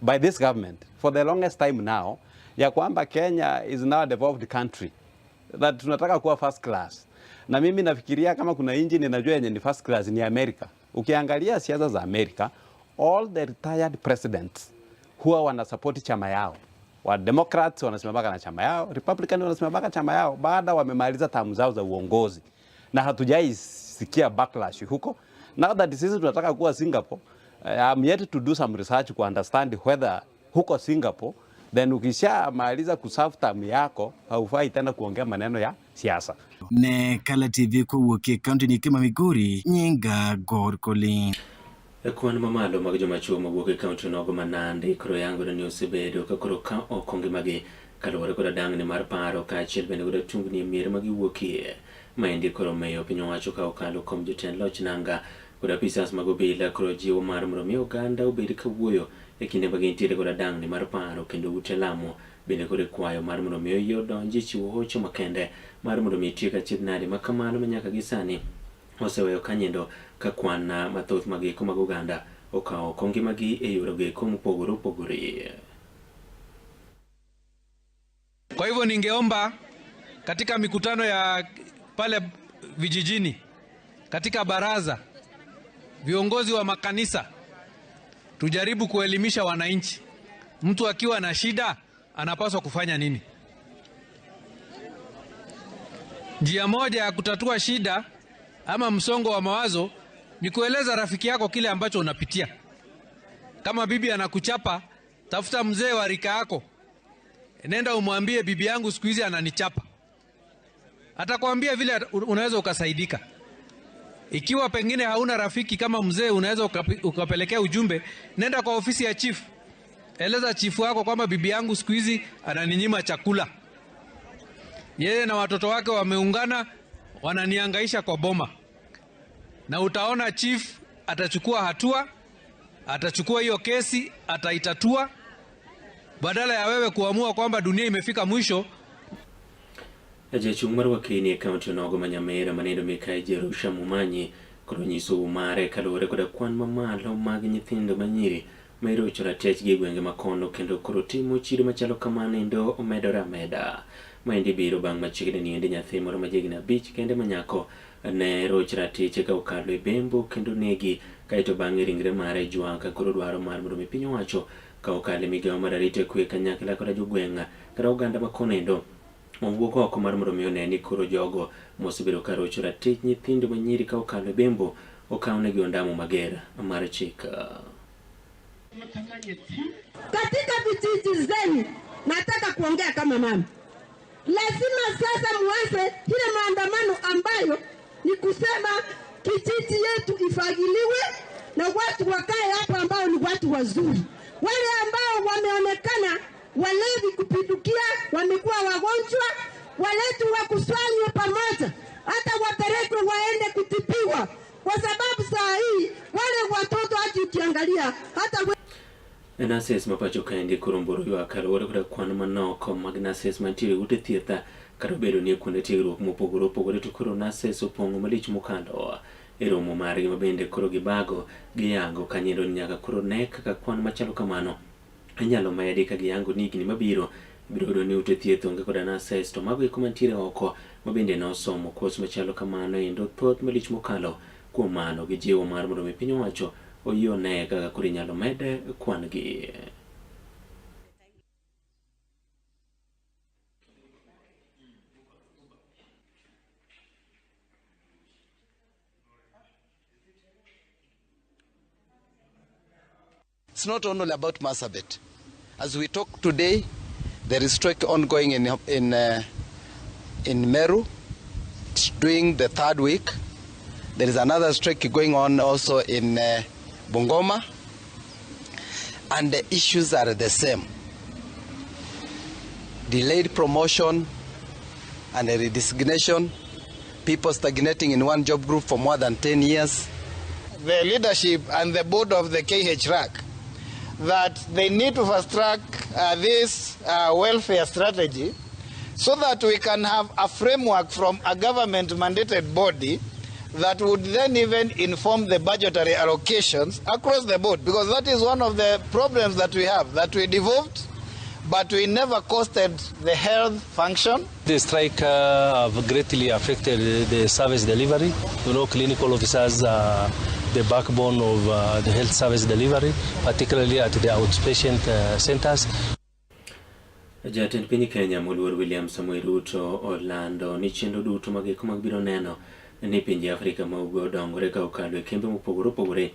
by this government for the longest time now, ya kwamba Kenya is now a developed country, that tunataka kuwa first class. Na mimi nafikiria kama kuna nchi ninajua yenye ni first class ni Amerika. Ukiangalia siasa za Amerika, all the retired presidents huwa wanasupport chama yao. Wa Democrats wanasimamaka na chama yao, Republican wanasimamaka chama yao baada wamemaliza term zao za uongozi. Na hatujaisikia backlash huko. Now that sisi tunataka kuwa Singapore, I'm yet to do some research to understand whether huko Singapore, then ukisha maliza kuserve term yako, haufai tena kuongea maneno ya siasa. Ne Kala TV kuwuok kaunti ni kama Migori, nyinga Gorkolin. Kwan mamalo mag joma chuo mawuok kaunti nogo manande koro yango na osebedo ka koro ka okonge magi kaluwore koda dang'ni mar paro kaachiel bende koda tungni mier magiwuokie. Maendi koro miyo piny owacho ka okalo kuom jotend loch nanga koda apisas mag obila koro jiwo mar mondo mi oganda obed kawuoyo e kinde ma gintiere koda dang'ni mar paro kendo ute lamo bende koro kwayo mar mondo mi odonji chiwo hocho makende mar mondo mi tiek achiedh nade ma kamano ma nyaka gisani oseweyo kanyendo ka kwan mathoth magiko mag oganda okawo kongi magi e yore geko mopogore opogore. Kwa hivyo ningeomba katika mikutano ya pale vijijini, katika baraza, viongozi wa makanisa, tujaribu kuelimisha wananchi. Mtu akiwa na shida anapaswa kufanya nini? Njia moja ya kutatua shida ama msongo wa mawazo ni kueleza rafiki yako kile ambacho unapitia. Kama bibi anakuchapa, tafuta mzee wa rika yako, nenda umwambie bibi yangu siku hizi ananichapa. Atakwambia vile unaweza ukasaidika. Ikiwa pengine hauna rafiki kama mzee, unaweza ukapelekea ujumbe, nenda kwa ofisi ya chief. Eleza chifu wako kwamba bibi yangu siku hizi ananinyima chakula. Yeye na watoto wake wameungana wananihangaisha kwa boma. Na utaona chief atachukua hatua, atachukua hiyo kesi, ataitatua badala ya wewe kuamua kwamba dunia imefika mwisho. Jachung' mar wakini e kaunti nogo ma Nyamira maneno Mikayi Jerusha Mumanyi koro nyiso mare kaluwore koda kwan mamalo mag nyithindo manyiri ma irocho ratechgi e gwenge makono kendo koro timo chido machalo kamano endo omedore ameda. Maendi biro bang' machiegni ni endi nyathi moro ma jahigni 5 kende manyako ne roch ratiche ka okalo e bembo kendo negi kaeto bang'e ringre mare jwang' koro dwaro mar mondo mi piny owacho ka okalo migawo mar arita kwe kanyakla koda jogweng' kata oganda makono endo owuok oko mar mondo mi one ni koro jogo mosebedo ka rocho ratich nyithindo manyiri ka okalo e bembo okawnegi ondamo mager mar chik. Katika vijiji zenu nataka kuongea kama mama. Lazima sasa muanze ile maandamano ambayo ni kusema kijiji yetu ifagiliwe na watu wakae hapa ambao ni watu wazuri. Wale ambao wameonekana walevi kupindukia, wamekuwa wagonjwa, waletu wakusanywe pamoja, hata wapelekwe waende kutibiwa, kwa sababu saa hii wale watoto hadi ukiangalia hata Nases mapacho kaendi koro mboro ywak kaluwore koda kwan manok mag nases mantiere ute thieth kata obedo ni kuonde tiegruok mopogore opogore to koro nases opong'o malich mokalo e romo margi ma bende koro gibago giyango kanyendo ni nyaka koro ne kaka kwan machalo kamano inyalo medi ka giyango ni higni mabiro biro yudo ni ute thieth onge koda nases to mago eko mantiere oko ma bende nosomo kos machalo kamano endo thoth malich mokalo kuom mano gijiwo mar mondo mi piny owacho oyone kaka koro inyalo mede kwan gi. It's not only about Marsabit. As we talk today, there is strike ongoing in Meru. It's doing the 3rd week. There is another strike going on also in Bungoma, and the issues are the same. Delayed promotion and a redesignation, people stagnating in one job group for more than 10 years. The leadership and the board of the KHRAC that they need to fast track this welfare strategy so that we can have a framework from a government mandated body that would then even inform the budgetary allocations across the board, because that is one of the problems that we have, that we devolved, but we never costed the health function. The strike have greatly affected the service delivery. You know, clinical officers are the backbone of the health service delivery, particularly at the outpatient centers. Jatend piny Kenya Moluor William Samoei Ruto Orlando ni chenro duto magiko magbiro neno ni pinje Afrika ma ugwe odongore ka okalo e kembe mopogore opogore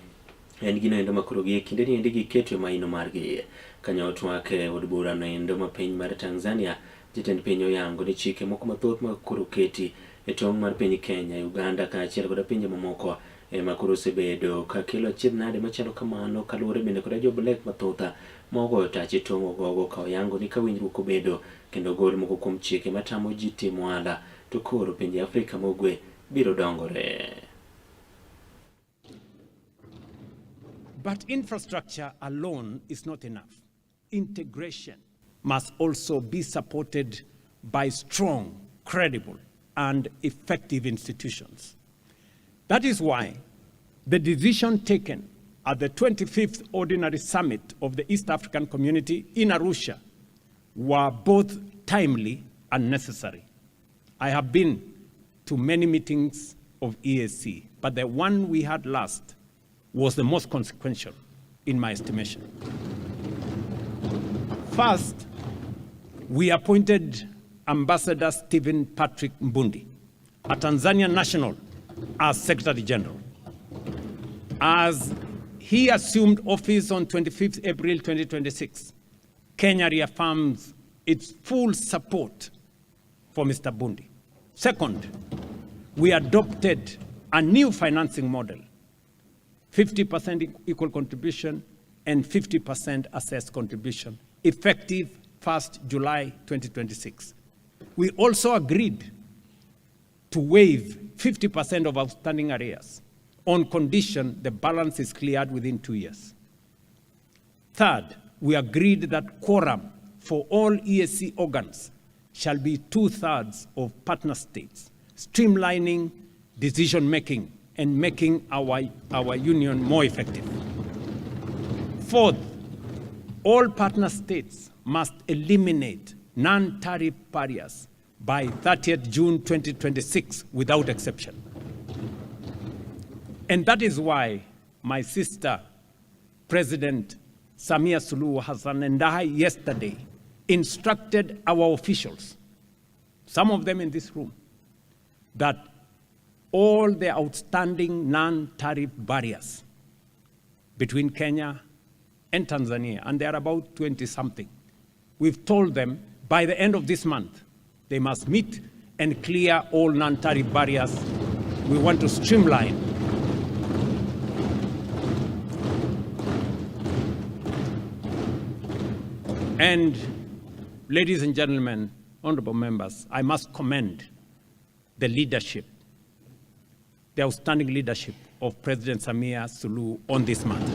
en gino endo makoro gi kinde ni endi giketo maino margi kanyo otwake od bura no endo ma piny mar Tanzania. Jatend piny oyango ni chike moko mathoth makoro keti e tong' mar piny Kenya, Uganda kaachiel kod pinje mamoko makoro osebedo ka kelo achiedh nade machalo kamano kaluwore bende kod joblek mathoth mogo tache tong' ogogo ka oyango ni ka winjruok obedo kendo gol moko kuom chike matamo ji timo ohala to koro pinje Afrika ma ugwe biro dongore. But infrastructure alone is not enough. Integration must also be supported by strong, credible, and effective institutions. That is why the decision taken at the 25th Ordinary Summit of the East African Community in Arusha were both timely and necessary. I have been to many meetings of EAC, but the one we had last was the most consequential in my estimation. First, we appointed Ambassador Stephen Patrick Mbundi, a Tanzanian national, as Secretary General. As he assumed office on 25th April 2026, Kenya reaffirms its full support for Mr. Mbundi. Second, we adopted a new financing model, 50% equal contribution and 50% assessed contribution, effective 1st July 2026. We also agreed to waive 50% of outstanding arrears on condition the balance is cleared within 2 years. Third, we agreed that quorum for all EAC organs shall be 2/3 of partner states, streamlining decision-making and making our union more effective. Fourth, all partner states must eliminate non-tariff barriers by 30th June 2026 without exception. And that is why my sister, President Samia Suluhu Hassan, and I yesterday instructed our officials, some of them in this room, that all the outstanding non-tariff barriers between Kenya and Tanzania, and there are about 20-something, we've told them by the end of this month, they must meet and clear all non-tariff barriers. We want to streamline and ladies and gentlemen, honorable members, I must commend the leadership, the outstanding leadership of President Samia Suluhu on this matter.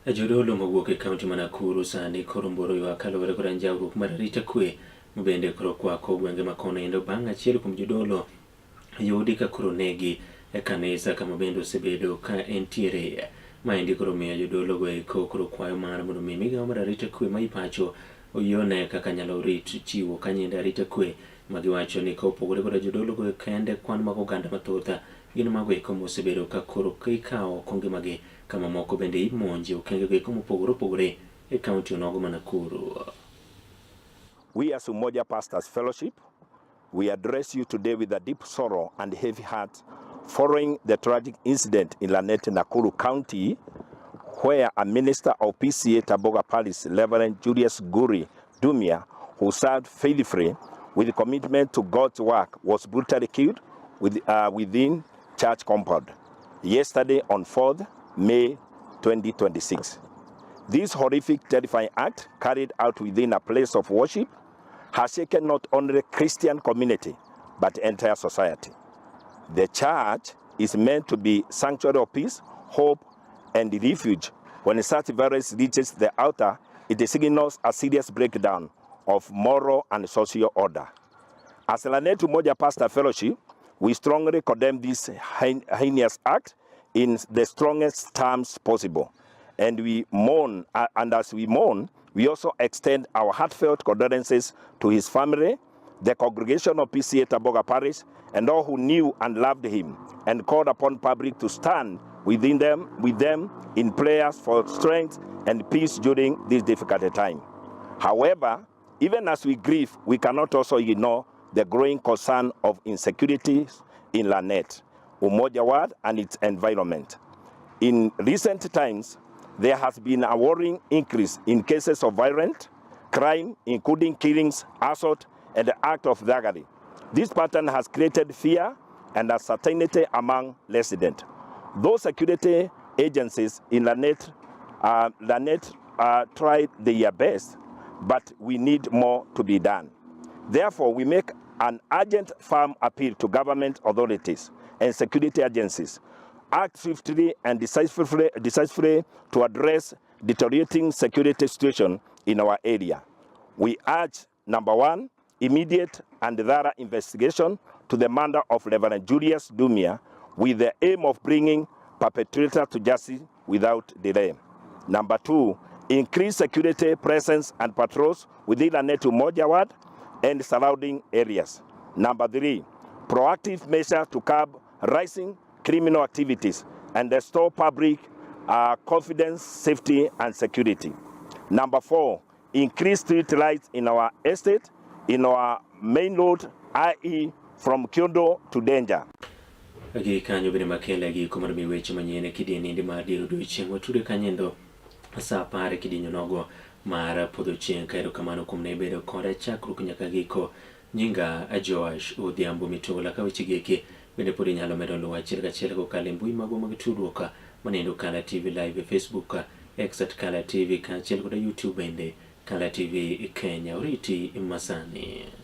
Jodolo mawuok e kaunti ma Nakuru sani koro mboro ywak kaluwore kod njawruok mar arita kwe mabende koro kwako gwenge ma kono endo bang' achiel kuom jodolo yudi ka koro negi e kanisa kama bende osebedo ka entiere. Maendi koro miyo jodolo go eko koro kwayo mar mondo mi migawo mar arita kwe ma ipacho oyone kaka nyalo rit chiwo kanyinde arita kwe magiwacho ni ka opogore kod jodolo go kende kwan mag oganda mathoth gin mago eko mosebedo ka koro ikawo kongimagi kama moko bende imonje okenge go eko mopogore opogore e kaunti onogo ma Nakuru. We as Umoja Pastors Fellowship, we address you today with a deep sorrow and heavy heart following the tragic incident in Lanet, Nakuru County, where a minister of PCA Taboga Palace, Reverend Julius Guri Dumia, who served faithfully with commitment to God's work, was brutally killed within church compound yesterday on 4th May 2026. This horrific, terrifying act carried out within a place of worship has shaken not only the Christian community, but the entire society. The church is meant to be sanctuary of peace, hope, and refuge. When such violence reaches the altar, it signals a serious breakdown of moral and social order. As Lanet Umoja Pastor Fellowship, We strongly condemn this heinous act in the strongest terms possible. And we mourn, and as we mourn, we also extend our heartfelt condolences to his family, the congregation of PCA Taboga Parish, and all who knew and loved him, and called upon public to stand with them in prayers for strength and peace during this difficult time. However, even as we grieve, we cannot also ignore the growing concern of insecurities in Lanet, Umoja Ward, and its environment. In recent times, there has been a worrying increase in cases of violent crime, including killings, assault, and the act of thuggery. This pattern has created fear and uncertainty among residents. Those security agencies in Lanet tried their best, but we need more to be done. Therefore, we make an urgent firm appeal to government authorities and security agencies. Act swiftly and decisively to address deteriorating security situation in our area. We urge, number one, immediate and thorough investigation to the murder of Reverend Julius Dumia with the aim of bringing perpetrator to justice without delay. Number two, increase security presence and patrols within Lanet Umoja Ward and surrounding areas. Number three, proactive measures to curb rising criminal activities and restore public confidence, safety, and security. Number four, increase street lights in our estate, in our main road, i.e. from Kyondo to Danger. Agi kanyo bine makele agi kumarami Wechemanyein kidini ndi Dier Nodiochieng wature kanyendo sa pare kidinyo nogo mara podiochieng kairo kamano kumne bedo koda chakru kunyaka giko nyinga Joash Odhiambo Mitola kawechigeke bende podi nyalo medo luwa chiel ko kale mbui mago mag tudruok manendo Kala TV live Facebook X @Kala TV ka chiel koda YouTube bende Kala TV Kenya oriti masani.